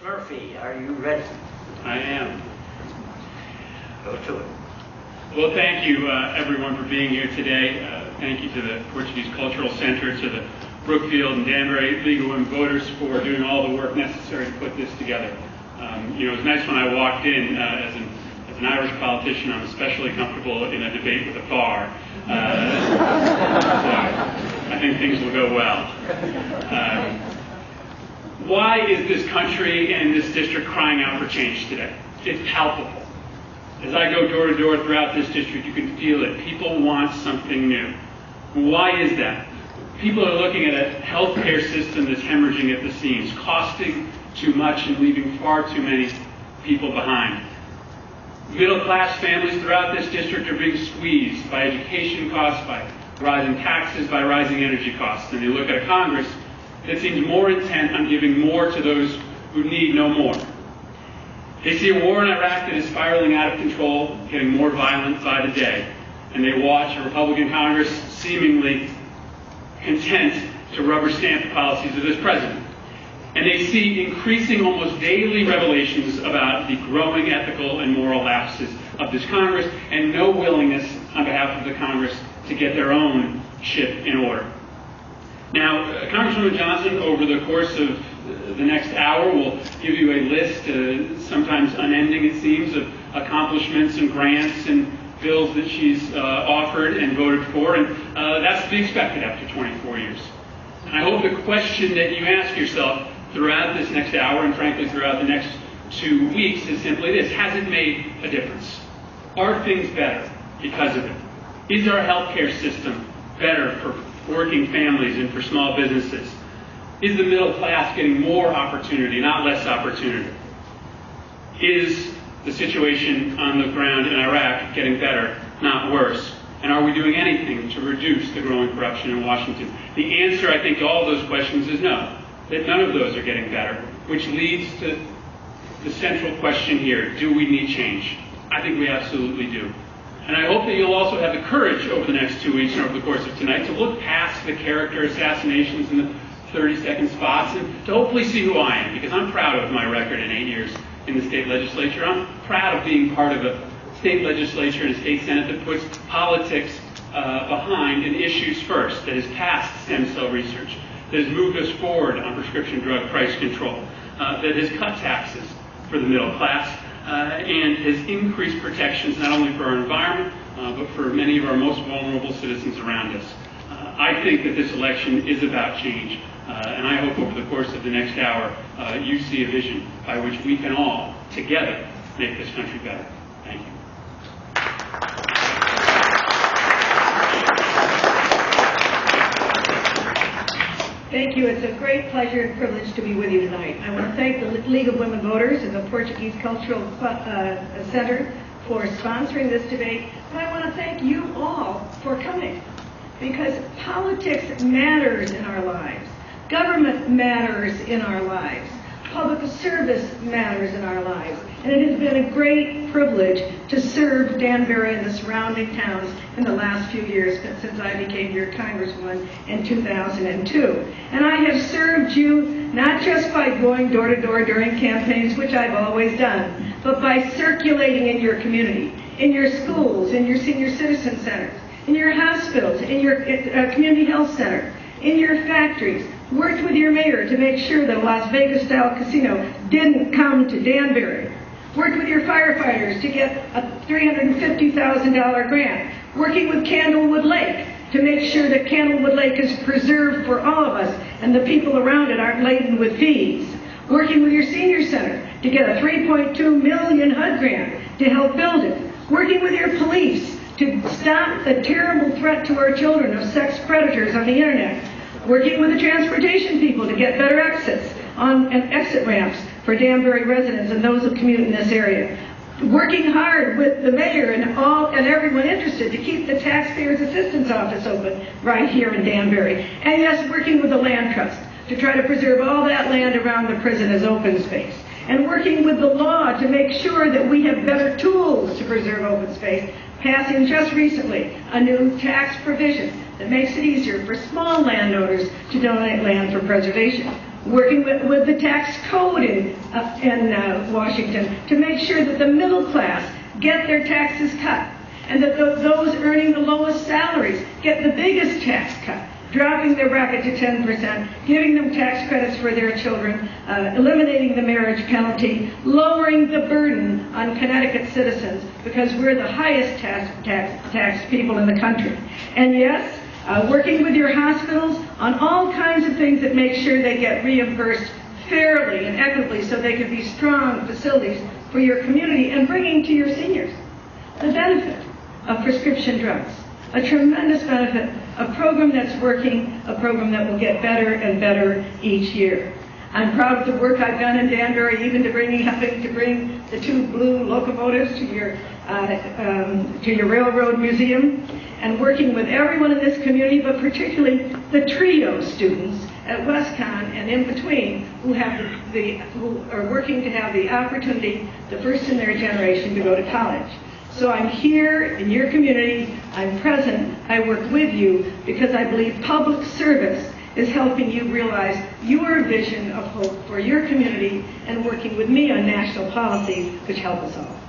Murphy, are you ready? I am. Go to it. Well, thank you, everyone, for being here today. Thank you to the Portuguese Cultural Center, to the Brookfield and Danbury League of Women Voters for doing all the work necessary to put this together. It was nice when I walked in as an Irish politician. I'm especially comfortable in a debate with a bar. So I think things will go well. Why is this country and this district crying out for change today? It's palpable. As I go door to door throughout this district, you can feel it. People want something new. Why is that? People are looking at a healthcare system that's hemorrhaging at the seams, costing too much and leaving far too many people behind. Middle-class families throughout this district are being squeezed by education costs, by rising taxes, by rising energy costs. And they look at a Congress that seems more intent on giving more to those who need no more. They see a war in Iraq that is spiraling out of control, getting more violent by the day. And they watch a Republican Congress seemingly content to rubber stamp the policies of this president. And they see increasing, almost daily revelations about the growing ethical and moral lapses of this Congress, and no willingness on behalf of the Congress to get their own ship in order. Now, Congresswoman Johnson, over the course of the next hour, will give you a list, sometimes unending it seems, of accomplishments and grants and bills that she's offered and voted for, and that's to be expected after 24 years. And I hope the question that you ask yourself throughout this next hour, and frankly throughout the next 2 weeks, is simply this: has it made a difference? Are things better because of it? Is our healthcare system better for working families and for small businesses? Is the middle class getting more opportunity, not less opportunity? Is the situation on the ground in Iraq getting better, not worse? And are we doing anything to reduce the growing corruption in Washington? The answer, I think, to all those questions is no, that none of those are getting better, which leads to the central question here: do we need change? I think we absolutely do. And I hope that you'll also have the courage over the next 2 weeks and over the course of tonight to look past the character assassinations and the 30-second spots and to hopefully see who I am, because I'm proud of my record in 8 years in the state legislature. I'm proud of being part of a state legislature and a state senate that puts politics behind and issues first, that has passed stem cell research, that has moved us forward on prescription drug price control, that has cut taxes for the middle class, and has increased protections not only for our environment, but for many of our most vulnerable citizens around us. I think that this election is about change, and I hope over the course of the next hour you see a vision by which we can all, together, make this country better. Thank you. Thank you. It's a great pleasure and privilege to be with you tonight. I want to thank the League of Women Voters and the Portuguese Cultural Center for sponsoring this debate. And I want to thank you all for coming, because politics matters in our lives. Government matters in our lives. Public service matters in our lives. And it has been a great privilege to serve Danbury and the surrounding towns in the last few years since I became your Congresswoman in 2002. And I have served you not just by going door to door during campaigns, which I've always done, but by circulating in your community, in your schools, in your senior citizen centers, in your hospitals, in your community health center, in your factories. Worked with your mayor to make sure that a Las Vegas-style casino didn't come to Danbury. Worked with your firefighters to get a $350,000 grant. Working with Candlewood Lake to make sure that Candlewood Lake is preserved for all of us and the people around it aren't laden with fees. Working with your senior center to get a $3.2 million HUD grant to help build it. Working with your police to stop the terrible threat to our children of sex predators on the internet. Working with the transportation people to get better exits and exit ramps for Danbury residents and those who commute in this area. Working hard with the mayor and everyone interested to keep the Taxpayers Assistance Office open right here in Danbury. And yes, working with the Land Trust to try to preserve all that land around the prison as open space. And working with the law to make sure that we have better tools to preserve open space, passing just recently a new tax provision that makes it easier for small landowners to donate land for preservation. working with the tax code in Washington to make sure that the middle class get their taxes cut, and that those earning the lowest salaries get the biggest tax cut, dropping their bracket to 10%, giving them tax credits for their children, eliminating the marriage penalty, lowering the burden on Connecticut citizens, because we're the highest tax people in the country. And yes, working with your hospitals on all kinds of things that make sure they get reimbursed fairly and equitably so they can be strong facilities for your community, and bringing to your seniors the benefit of prescription drugs, a tremendous benefit, a program that's working, a program that will get better and better each year. I'm proud of the work I've done in Danbury, even having to bring the 2 blue locomotives to your railroad museum, and working with everyone in this community, but particularly the TRIO students at WestCon and in between, who are working to have the opportunity, the first in their generation, to go to college. So I'm here in your community, I'm present, I work with you, because I believe public service is helping you realize your vision of hope for your community, and working with me on national policies which help us all.